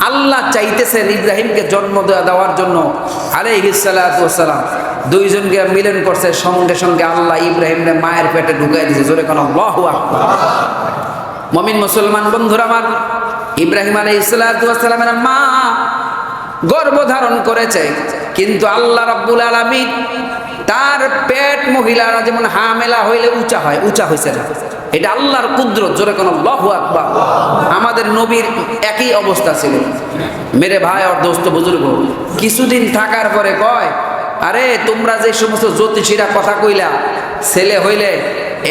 আল্লাহ চাইতেছেন ইব্রাহিমকে জন্ম দেওয়ার জন্য আলাইহিস সালাতু ওয়াস সালাম দুইজনকে মিলন করছে, সঙ্গে সঙ্গে আল্লাহ ইব্রাহিমকে মায়ের পেটে ঢুকাই দিয়েছে। জোরে কোন আল্লাহু আকবার। মুমিন মুসলমান বন্ধুরা আমার, ইব্রাহিম আলাইহিস সালাতু ওয়াস সালামের মা গর্ভধারণ করেছে, কিন্তু আল্লাহ রাব্বুল আলামিন তার পেট মহিলারা যেমন হামেলা হইলে উঁচা হয়, উঁচা হয়েছে না, এটা আল্লাহর কুদরত। জোরে কোন আল্লাহু আকবার। আমাদের নবীর একই অবস্থা ছিল। মেরে ভাই আর দোস্ত বুজুর্গ, কিছুদিন থাকার পরে কয়, আরে তোমরা যে সমস্ত জ্যোতিষীরা কথা কইলা ছেলে হইলে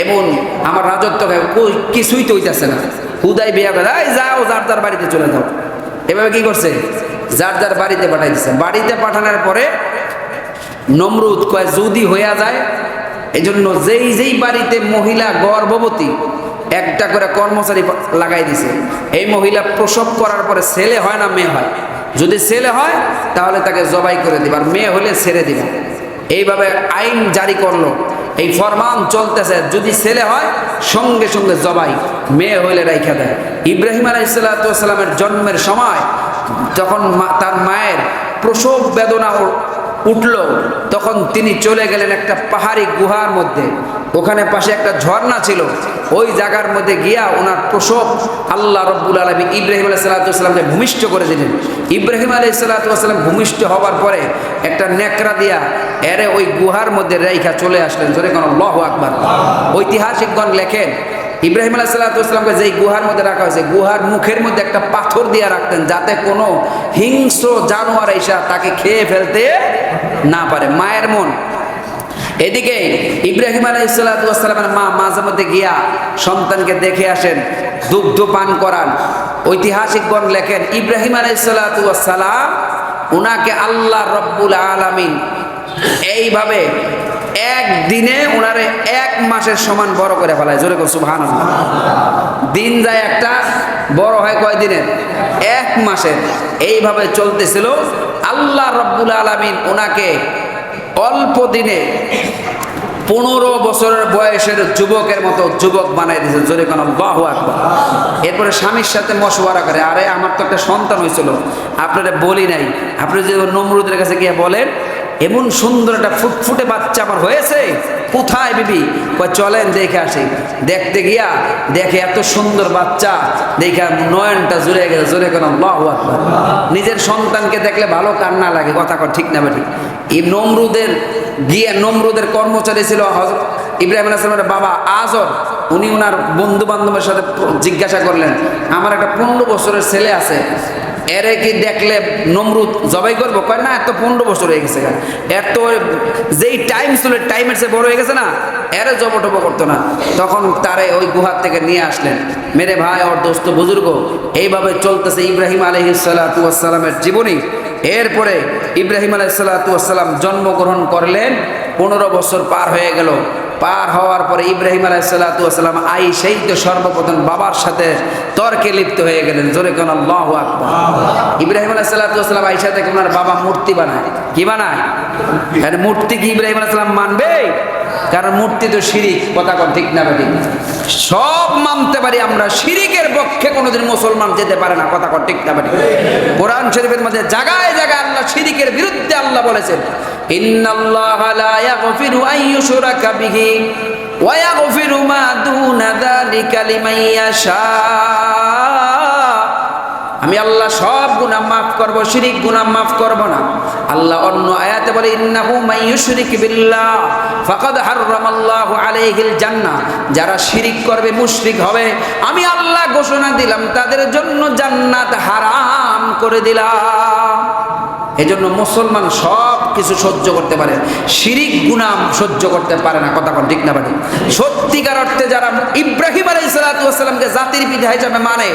এমন আমার রাজত্ব কিছুই তো হইতেছে না, হুদাই বিয়া করে যাও যার যার বাড়িতে চলে যাও। এভাবে কি করছে, যার যার বাড়িতে পাঠাই দিচ্ছে। বাড়িতে পাঠানোর পরে নমরুদ কয় যদি হইয়া যায়, এই জন্য যেই যেই বাড়িতে মহিলা গর্ভবতী একটা করে কর্মচারী লাগাই দিছে। এই মহিলা প্রসব করার পরে ছেলে হয় না মেয়ে হয়, যদি ছেলে হয় তাহলে তাকে জবাই করে দিবা, আর মেয়ে হলে ছেড়ে দিবা। এইভাবে আইন জারি করলো, এই ফরমান চলতেছে। যদি ছেলে হয় সঙ্গে সঙ্গে জবাই, মেয়ে হইলে রাইখা দেয়। ইব্রাহিম আলাইহিস সালাতু ওয়াস সালামের জন্মের সময় যখন তার মায়ের প্রসব বেদনা উঠল, তখন তিনি চলে গেলেন একটা পাহাড়ি গুহার মধ্যে। ওখানে পাশে একটা ঝর্ণা ছিল, ওই জায়গার মধ্যে গিয়া ওনার প্রসব আল্লাহ রব্বুল আলামিন ইব্রাহিম আলাইহিস সালাতু ওয়াস সালামকে ভূমিষ্ঠ করে দিলেন। ইব্রাহিম আলাইহিস সালাতু ওয়াস সালাম ভূমিষ্ঠ হওয়ার পরে একটা নেকড়া দিয়া এরে ওই গুহার মধ্যে রেখা চলে আসলেন। জোরে কোন আল্লাহু আকবার। ঐতিহাসিকগণ লেখেন, ইব্রাহিম আলাইহিস সালাতু ওয়াস সালামকে যেই গুহার মধ্যে রাখা হয়েছে, গুহার মুখের মধ্যে একটা পাথর দিয়ে রাখতেন, যাতে কোনো হিংস্র জানোয়ার এসে তাকে খেয়ে ফেলতে না পারে। মায়ের মন। এদিকে ইব্রাহিম আলাইহিস সালাতু ওয়াস সালামের মা মাঝে মধ্যে গিয়া সন্তানকে দেখে আসেন, দুগ্ধ পান করান। ঐতিহাসিকগণ লেখেন, ইব্রাহিম আলাইহিস সালাতু ওয়াস সালাম উনাকে আল্লাহ রব্বুল আলামিন এইভাবে একদিনে ওনারে 1 মাসের সমান বড় করে ফেলায়। জোরে কর সুবহানাল্লাহ। দিন যায় একটা, বড় হয় কয় দিনের? 1 মাসের। এইভাবে চলতেছিল। আল্লাহ রব্বুল আলামিন ওনাকে অল্প দিনে 15 বছরের বয়সের যুবকের মতো যুবক বানাই দিয়েছে। জোরে কোন আল্লাহু আকবার। এরপরে স্বামীর সাথে মশওয়ারা করে, আরে আমার তো একটা সন্তান হয়েছিল, আপনারা বলি নাই, আপনি যে নমরুদের কাছে গিয়ে বলেন এমন সুন্দর একটা ফুটফুটে বাচ্চা আমার হয়েছে, কোথায় বিবি? কয় চলেন দেখে আসি। দেখতে গিয়া দেখে এত সুন্দর বাচ্চা, দেখে নয়নটা জুড়ে গেছে। জোরে কোন আল্লাহু আকবার। নিজের সন্তানকে দেখলে ভালো কান্না লাগে, কথা কর ঠিক না বেটি? এই নমরুদের কর্মচারী ছিল ইব্রাহিম আলাইহিস সালামের বাবা আজর। উনি ওনার বন্ধু বান্ধবের সাথে জিজ্ঞাসা করলেন, আমার একটা 15 বছরের ছেলে আছে, এরে কি দেখলে নমরুদ জবাই করবো? কয় না, এত 15 বছর হয়ে গেছে, এত যেই টাইম ছিল টাইমের চেয়ে বড় হয়ে গেছে না, এরে জবটব করতো না। তখন তারে ওই গুহার থেকে নিয়ে আসলেন। মেরে ভাই আর দোস্ত বুজুর্গ, এইভাবে চলতেছে ইব্রাহিম আলাইহিস সালাতু ওয়াস সালামের জীবনী। এরপরে ইব্রাহিম আলাইহিস সালাতু ওয়াস সালাম জন্মগ্রহণ করলেন, 15 বছর পার হয়ে গেল। পার হওয়ার পরে ইব্রাহিম আলাইহিস সালাতু ওয়াস সালাম সেই তো সর্বপ্রথম বাবার সাথে তর্কে লিপ্ত হয়ে গেলেন। জোরে কোন আল্লাহু আকবার। ইব্রাহিম আলাইহিস সালাতু ওয়াস সালাম আয়েশা থেকে ওনার বাবা মূর্তি বানায়। কি বানায়? আরে মূর্তি কি ইব্রাহিম আলাইহিস সালাম মানবে? কারণ মূর্তি তো শিরিক, কথা কন ঠিক না বেঠিক? সব মানতে পারি আমরা, শিরিকের পক্ষে কোনোদিন মুসলমান যেতে পারে না, কথা কন ঠিক না বেঠিক? কোরআন শরীফের মধ্যে জায়গায় জায়গায় আল্লাহ শিরিকের বিরুদ্ধে আল্লাহ বলেছেন, ইন্নাল্লাহা লা ইয়াগফিরু আন ইউশরাকা বিহি ওয়া ইয়াগফিরু মা দুনা যালিকা লিমান ইয়াশা। আমি আল্লাহ সব গুনাহ মাফ করব, শিরিক গুনাহ মাফ করব না। আল্লাহ অন্য আয়াতে বলে, ইন্নাহু মান ইউশরিক বিল্লাহ ফাকাদ হারামাল্লাহু আলাইহিল জান্নাহ। যারা শিরিক করবে, মুশরিক হবে, আমি আল্লাহ ঘোষণা দিলাম তাদের জন্য জান্নাত হারাম করে দিলাম। এজন্য মুসলমান সব কিছু সহ্য করতে পারে, শিরিক গুনাহ সহ্য করতে পারে না, কথা ঠিক না বাড়ি? সত্যিকার অর্থে যারা ইব্রাহিম আলাইহিস সালাতু ওয়াস সালামকে জাতির পিতা হিসেবে মানে,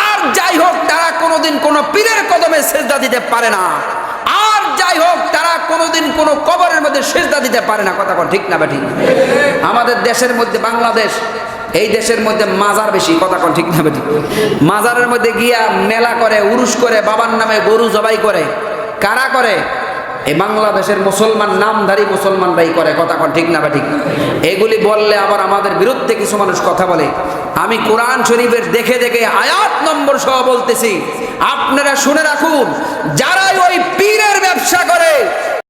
আর যাই হোক তারা কোনোদিন কোনো পীরের কদমে সিজদা দিতে পারে না, আর যাই হোক তারা কোনোদিন কোনো কবরের মধ্যে সিজদা দিতে পারে না, কথা ঠিক না বাড়ি? আমাদের দেশের মধ্যে, বাংলাদেশ এই দেশের মধ্যে মাজার বেশি, কথা কন ঠিক না বেটি? মাজারের মধ্যে গিয়া মেলা করে, উরুস করে, বাবার নামে গরু জবাই করে। কারা করে? এই বাংলাদেশের মুসলমান নামধারী মুসলমানরাই করে, কথা কন ঠিক না বা ঠিক? এগুলি বললে আবার আমাদের বিরুদ্ধে কিছু মানুষ কথা বলে। আমি কোরআন শরীফের দেখে দেখে আয়াত নম্বর সহ বলতেছি, আপনারা শুনে রাখুন, যার